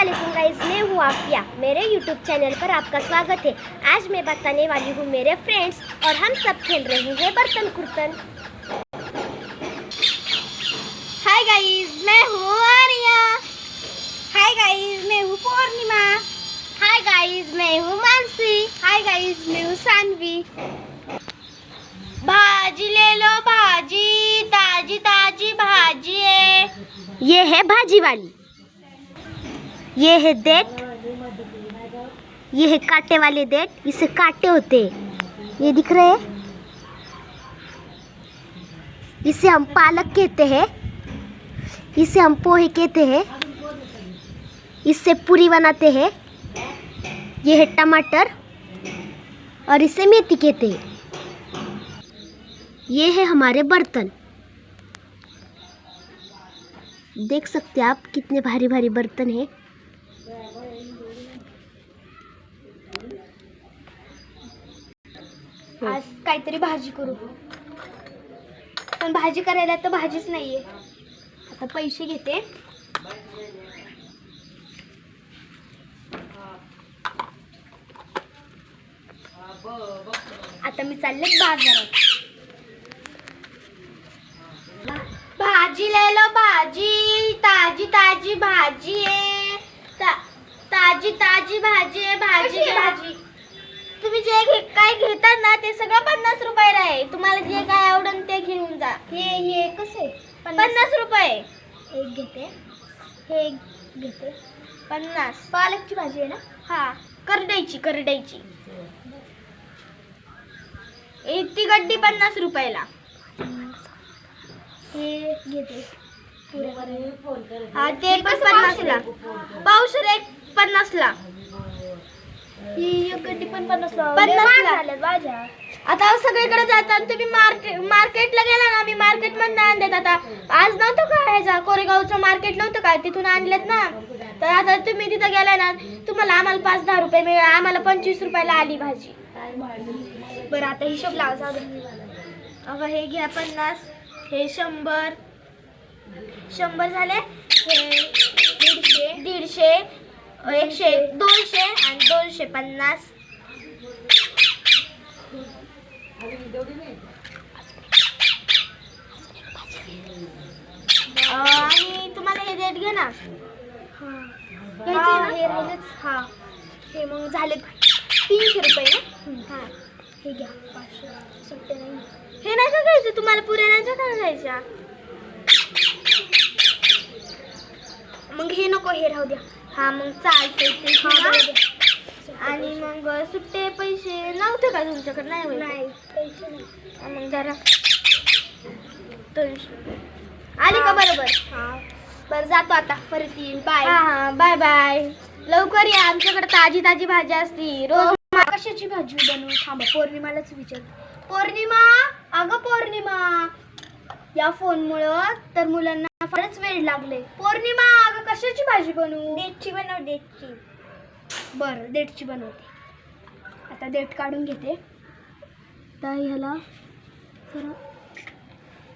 वालेकुम गाइस, मैं हूँ आफिया। मेरे यूट्यूब चैनल पर आपका स्वागत है। आज मैं बताने वाली हूँ मेरे फ्रेंड्स और हम सब खेल रहे हैं बर्तन कुर्तन। हाय गाइस, मैं हूँ आर्या। हाय गाइस, मैं हूँ पूर्णिमा। हाय गाइस, मैं हूँ मानसी। हाय गाइस, मैं हूँ सानवी। भाजी ले लो भाजी, ताजी ताजी भाजी है। ये है भाजी वाली, ये है देट, ये है कांटे वाले देट। इसे कांटे होते हैं, ये दिख रहे हैं। इसे हम पालक कहते हैं, इसे हम पोहे कहते हैं, इससे पूरी बनाते हैं। ये है टमाटर और इसे मेथी कहते हैं। ये है हमारे बर्तन, देख सकते हैं आप कितने भारी भारी बर्तन हैं। आज काहीतरी भाजी करू, पण भाजी करायला तर भाजीच नाहीये. आता पैसे घेते. आता मी चालले बाजारात. भाजी ले लो भाजी, ताजी ताजी भाजी है। ताजी ताजी भाजी आहे, भाजी भाजी. तुम्ही जे काय घेतात ना ते सगळं 50 रुपयाला आहे. तुम्हाला जे काय आवडेल ते घेऊन जा. हे कसे? 50 रुपये एक घेते, हे एक घेते. 50. पालकची भाजी आहे ना? हा, करडायची. ती गड्डी 50 रुपयाला. हे घेते. हा, ते पण 50 ला. पावशेर एक 50 ला. ही एक गड्डी पण 50 ला. 50 ला झाल्यात भाज्या. आता सगळीकडे जातात. तुम्ही मार्केटला गेला ना, मी मार्केट मधून आणलेत. आता आज नव्हतं का ह्याचा कोरेगावचं मार्केट नव्हतं का, तिथून आणलेत ना. तर आता तुम्ही तिथं गेला ना, तुम्हाला आम्हाला 5-10 रुपये मिळेल. आम्हाला 25 रुपयाला आली भाजी. बरं, आता हिशोब लावा. अगं हे घ्या 50, हे 100 झाले, हे 150, 100, 200 आणि 250. आणि तुम्हाला हे देट घे ना. हे राहिलेच. हा, हे मग झाले 300 रुपये ना. हा, हे घ्या 500. सुट्टे नाही. हे नाही का घ्यायचं तुम्हाला, पुऱ्या नाही का घ्यायच्या. मग हे नको, हे राहू द्या. हा, मग चालते ते हा, घ्या. बरं द्या. आणि मग सुट्टे पैसे नव्हते का तुमच्याकडे? नाही होईल. नाही, पैसे नाही. मग जरा 200 आली का? बरोबर. हा, बरं जातो आता, परत येईल. बाय. हा, बाय बाय. लवकर या, आमच्याकडे ताजी ताजी भाजी असती रोज. कशाची भाजी बनवू? थांबा, पौर्णिमालाच विचार. पौर्णिमा, अगं पौर्णिमा, या फोनमुळं तर मुलांना फारच वेळ लागले. पौर्णिमा, अगं कशाची भाजी बनवू? देठची बनव, देठची. बरं, देठची बनवते. आता देठ काढून घेते. तर ह्याला जरा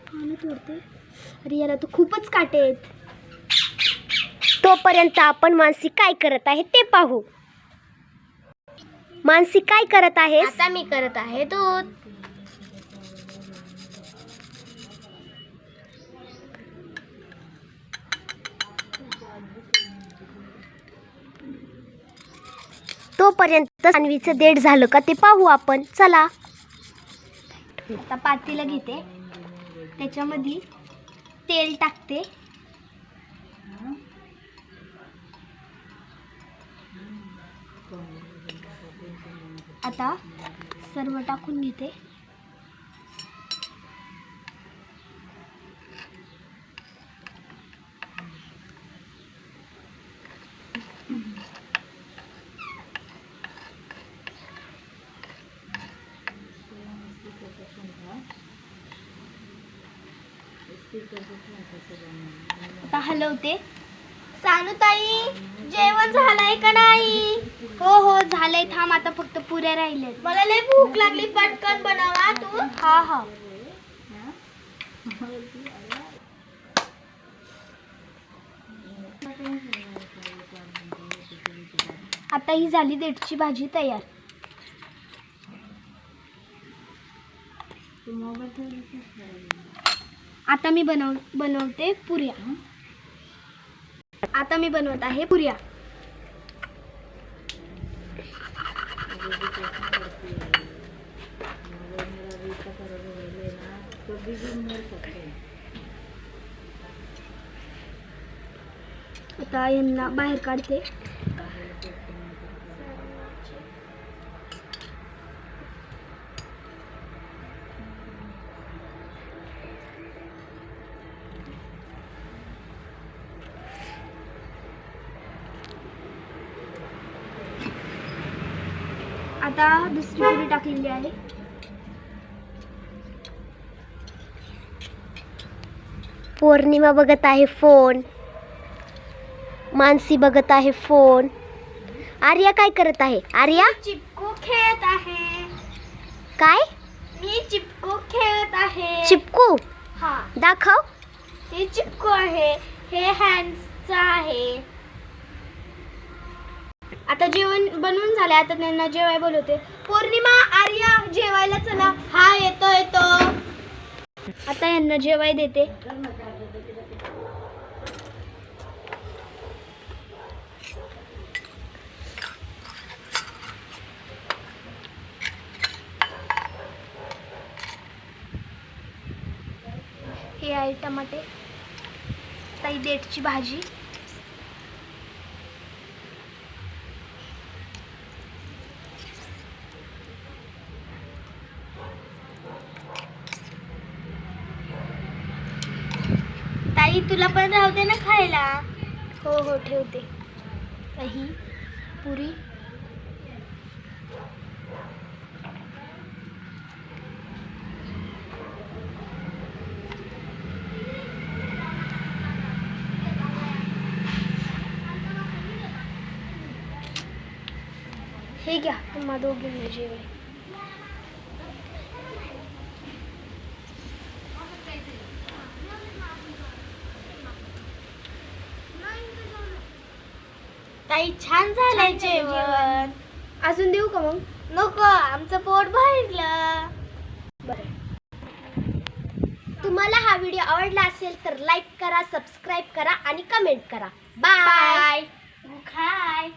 पानं तोडते. अरे याला तर खूपच काटे आहेत. तोपर्यंत आपण मानसी काय करत आहे ते पाहू. मानसी काय करत आहे? आता मी करत आहे दूध. तोपर्यंत सानवीचं देठ झालं का ते पाहू आपण. चला. आता पातेलं घेते, त्याच्यामध्ये तेल टाकते. आता सर्व टाकून घेते. आता हलवते. सानूताई, जेवण झालंय का नाही? हो झालंय. थांब, आता फक्त पुऱ्या राहिल्यात. मला लय भूक लागली, पटकन बनवा तू. हा. आता ही झाली देठची भाजी तयार. आता मी बनवते पुऱ्या. आता मी बनवत आहे पुऱ्या. आता यांना बाहेर काढते. आता दुसरी पुरी टाकलेली आहे. पौर्णिमा बघत आहे फोन. मानसी बघत आहे फोन. आर्या काय करत आहे? आर्या चिपकू खेळत आहे. काय? मी चिपकू खेळत आहे. चिपकू? हा. दाखव. हे चिपकू आहे. हे हँड्सचं आहे. आता जेवण बनवून झालं. आता त्यांना जेवाय बोलवते. पौर्णिमा, आर्या जेवायला चला. हा येतो. आता यांना जेवाय देते. हे आहे टमाटे. ताई देठची भाजी. ताई तुला पण राहू दे ना खायला. हो ठेवते. ही पुरी. हे घ्या तुम्हा दोघींना जेवाय. ताई छान झालंय जेवण. अजून देऊ का मग? नको, आमचं पोट भरलं. बरं. तुम्हाला हा व्हिडिओ आवडला असेल तर लाईक करा, सबस्क्राईब करा आणि कमेंट करा. बाय. खाय.